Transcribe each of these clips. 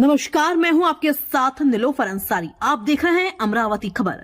नमस्कार, मैं हूं आपके साथ निलोफर अंसारी। आप देख रहे हैं अमरावती खबर,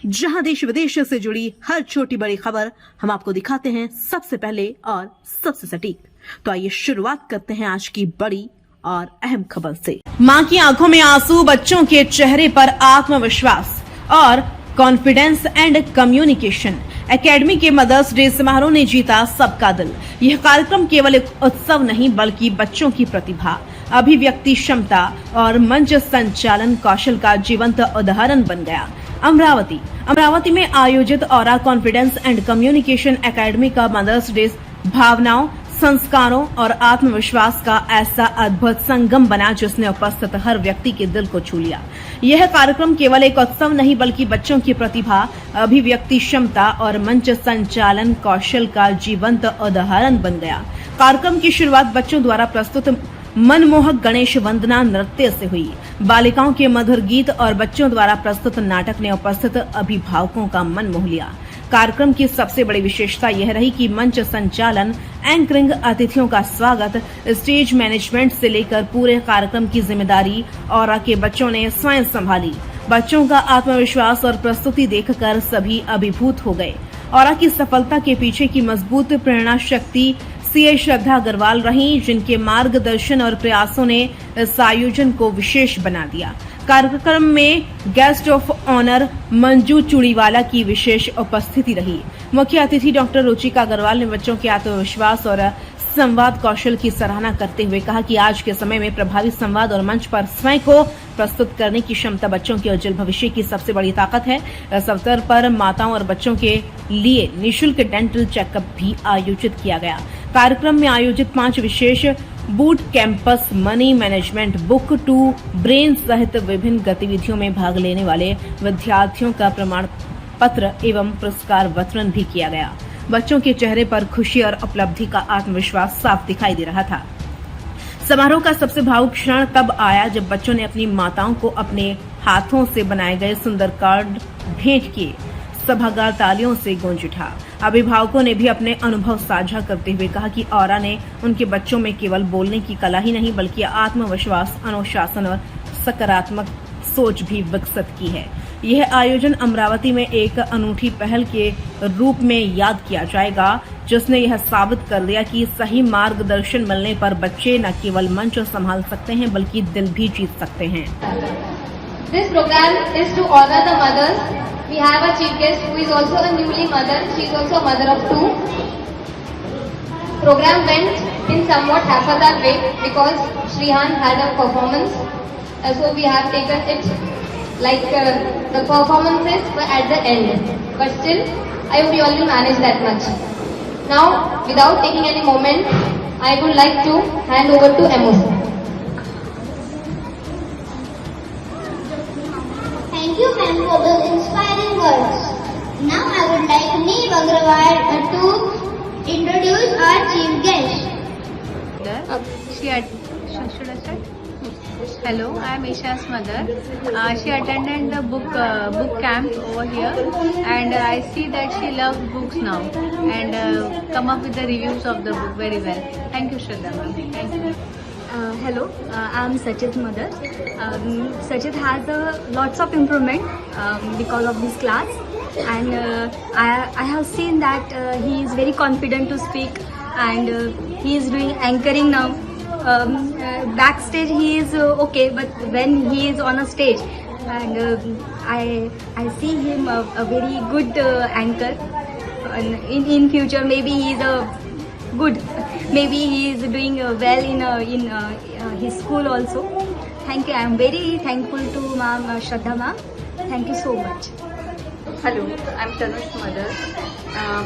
जहां देश विदेश से जुड़ी हर छोटी बड़ी खबर हम आपको दिखाते हैं सबसे पहले और सबसे सटीक। तो आइए शुरुआत करते हैं आज की बड़ी और अहम खबर से। मां की आंखों में आंसू, बच्चों के चेहरे पर आत्मविश्वास और कॉन्फिडेंस एंड कम्युनिकेशन एकेडमी के मदर्स डे समारोह ने जीता सबका दिल। यह कार्यक्रम केवल एक उत्सव नहीं बल्कि बच्चों की प्रतिभा, अभिव्यक्ति क्षमता और मंच संचालन कौशल का जीवंत उदाहरण बन गया। अमरावती में आयोजित aura confidence and communication academy का मदर्स डे भावनाओं, संस्कारों और आत्मविश्वास का ऐसा अद्भुत संगम बना जिसने उपस्थित हर व्यक्ति के दिल को छू लिया। यह कार्यक्रम केवल एक उत्सव नहीं बल्कि बच्चों की प्रतिभा, अभिव्यक्ति क्षमता और मंच संचालन कौशल का जीवंत उदाहरण बन गया। कार्यक्रम की शुरुआत बच्चों द्वारा प्रस्तुत मनमोहक गणेश वंदना नृत्य से हुई। बालिकाओं के मधुर गीत और बच्चों द्वारा प्रस्तुत नाटक ने उपस्थित अभिभावकों का मन मोह लिया। कार्यक्रम की सबसे बड़ी विशेषता यह रही कि मंच संचालन, एंकरिंग, अतिथियों का स्वागत, स्टेज मैनेजमेंट से लेकर पूरे कार्यक्रम की जिम्मेदारी ऑरा के बच्चों ने स्वयं संभाली। बच्चों का आत्मविश्वास और प्रस्तुति देखकर सभी अभिभूत हो गए। ऑरा की सफलता के पीछे की मजबूत प्रेरणा शक्ति सीए श्रद्धा अग्रवाल रही, जिनके मार्गदर्शन और प्रयासों ने इस आयोजन को विशेष बना दिया। कार्यक्रम में guest of honour Manju Chudiwala की विशेष उपस्थिति रही। मुख्य अतिथि डॉक्टर रुचिका अग्रवाल ने बच्चों के आत्मविश्वास और संवाद कौशल की सराहना करते हुए कहा कि आज के समय में प्रभावी संवाद और मंच पर स्वयं को प्रस्तुत करने की क्षमता बच्चों के उज्जवल भविष्य की सबसे बड़ी ताकत है। इस अवसर पर माताओं और बच्चों के लिए निःशुल्क डेंटल चेकअप भी आयोजित किया गया। कार्यक्रम में आयोजित 5 विशेष boot camps, money management, book to brain सहित विभिन्न गतिविधियों में भाग लेने वाले विद्यार्थियों का प्रमाण पत्र एवं पुरस्कार वितरण भी किया गया। बच्चों के चेहरे पर खुशी और उपलब्धि का आत्मविश्वास साफ दिखाई दे रहा था। समारोह का सबसे भावुक क्षण तब आया जब बच्चों ने अपनी माताओं को अपने हाथों से बनाए गए सुंदर कार्ड भेंट किए। सभागार तालियों से गूंज उठा। अभिभावकों ने भी अपने अनुभव साझा करते हुए कहा कि ऑरा ने उनके बच्चों में केवल बोलने की कला ही नहीं बल्कि आत्मविश्वास, अनुशासन और सकारात्मक सोच भी विकसित की है। यह आयोजन अमरावती में एक अनूठी पहल के रूप में याद किया जाएगा, जिसने यह साबित कर दिया कि सही मार्गदर्शन मिलने पर बच्चे न केवल मंच संभाल सकते हैं बल्कि दिल भी जीत सकते हैं। This program is to honor the mothers. We have a chief guest who is also a newly mother. She is also a mother of 2. Program went in somewhat haphazard way because Shrihan had a performance. So we have taken it like the performances were at the end. But still, I hope you all will manage that much. Now, without taking any moment, I would like to hand over to Amos. Thank you, ma'am, for the inspiring words. Now I would like Neil Agrawal to introduce our chief guest. Should I start? Hello, I am Isha's mother. She attended the book camp over here, and I see that she loves books now and come up with the reviews of the book very well. Thank you, Shraddha ma'am. Thank you. Hello, I'm Sachit's mother. Sachit has lots of improvement because of this class, and I have seen that he is very confident to speak, and he is doing anchoring now. Backstage he is okay, but when he is on a stage, and I see him a very good anchor. And in future maybe he is a good. Maybe he is doing well in his school also. Thank you. I am very thankful to Ma'am Shraddha ma'am. Thank you so much. Hello, I am Tanush's mother.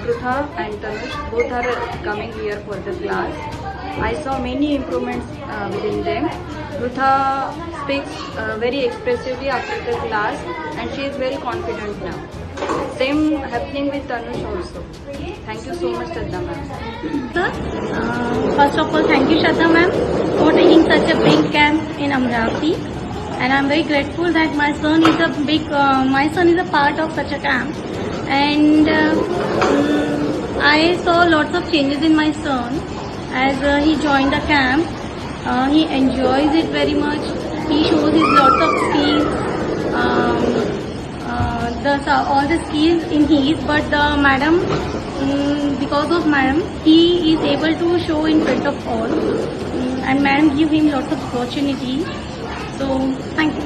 Prutha and Tanush both are coming here for the class. I saw many improvements within them. Prutha speaks very expressively after the class and she is very confident now. Same happening with Tanush also. Thank you so much, Shraddha ma'am. First of all, thank you, Shraddha ma'am, for taking such a big camp in Amravati. And I'm very grateful that my son is a part of such a camp. And I saw lots of changes in my son as he joined the camp. He enjoys it very much. He all the skills in his, but the madam, because of madam, he is able to show in front of all, and madam give him lots of opportunity. So thank you.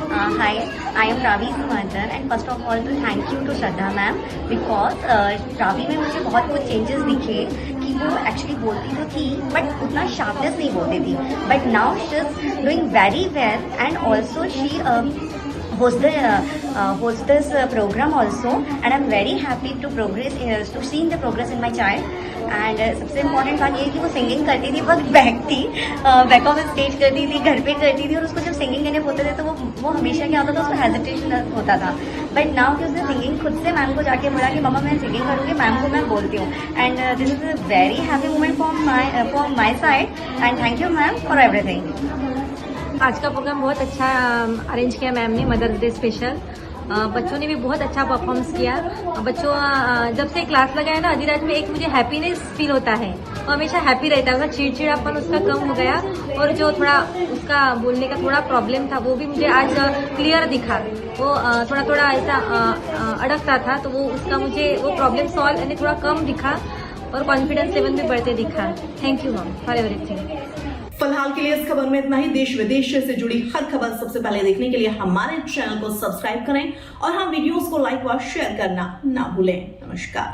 Hi, I am Ravi's mother and first of all to thank you to Shraddha ma'am because Ravi में मुझे बहुत कुछ changes दिखे कि वो actually बोलती तो थी but उतना sharpness नहीं बोलती थी, but now she is doing very well and also she hosts this program also and I'm very happy to see the progress in my child. And सबसे इम्पॉर्टेंट बात ये है कि वो सिंगिंग करती थी बहुत बैक ऑफ स्टेज करती थी, घर पे करती थी और उसको जब सिंगिंग करने होते थे तो वो हमेशा क्या होता था, उसको हेजिटेशन होता था, बट नाउ कि उसने सिंगिंग खुद से मैम को जाके बोला कि मम्मा मैं सिंगिंग करूँगी, मैम को मैं बोलती हूँ and this is a very happy moment for my side and thank you ma'am for everything. आज का प्रोग्राम बहुत अच्छा अरेंज किया मैम ने, मदर्स डे स्पेशल। बच्चों ने भी बहुत अच्छा परफॉर्मेंस किया। बच्चों जब से क्लास लगाया ना अधिराज में एक मुझे हैप्पीनेस फील होता है, वो हमेशा हैप्पी रहता है, उसका चिड़चिड़ापन उसका कम हो गया और जो थोड़ा उसका बोलने का थोड़ा प्रॉब्लम था वो भी मुझे आज क्लियर दिखा। वो थोड़ा ऐसा अड़कता था तो वो उसका मुझे वो प्रॉब्लम सॉल्व यानी थोड़ा कम दिखा और कॉन्फिडेंस लेवल भी बढ़ते दिखा। Thank you ma'am for everything. फिलहाल के लिए इस खबर में इतना ही। देश विदेश से जुड़ी हर खबर सबसे पहले देखने के लिए हमारे चैनल को सब्सक्राइब करें और हाँ वीडियोस को लाइक व शेयर करना ना भूलें। नमस्कार।